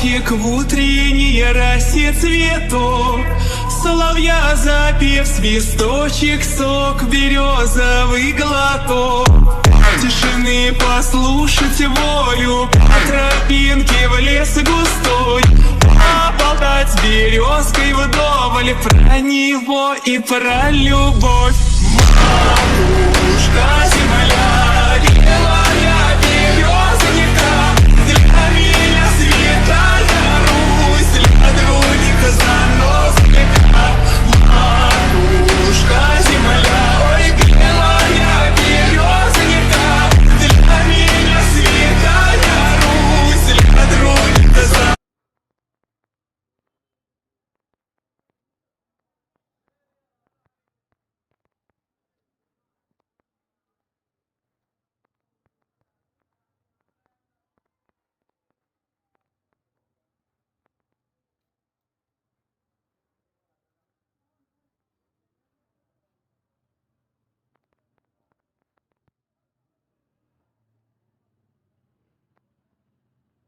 цветочек в утренней росе цветок, соловья запев, свисточек, сок, березовый глоток. Тишины послушать волю, по тропинке в лес густой, поболтать с березкой вдоволь про него и про любовь. Матушка земля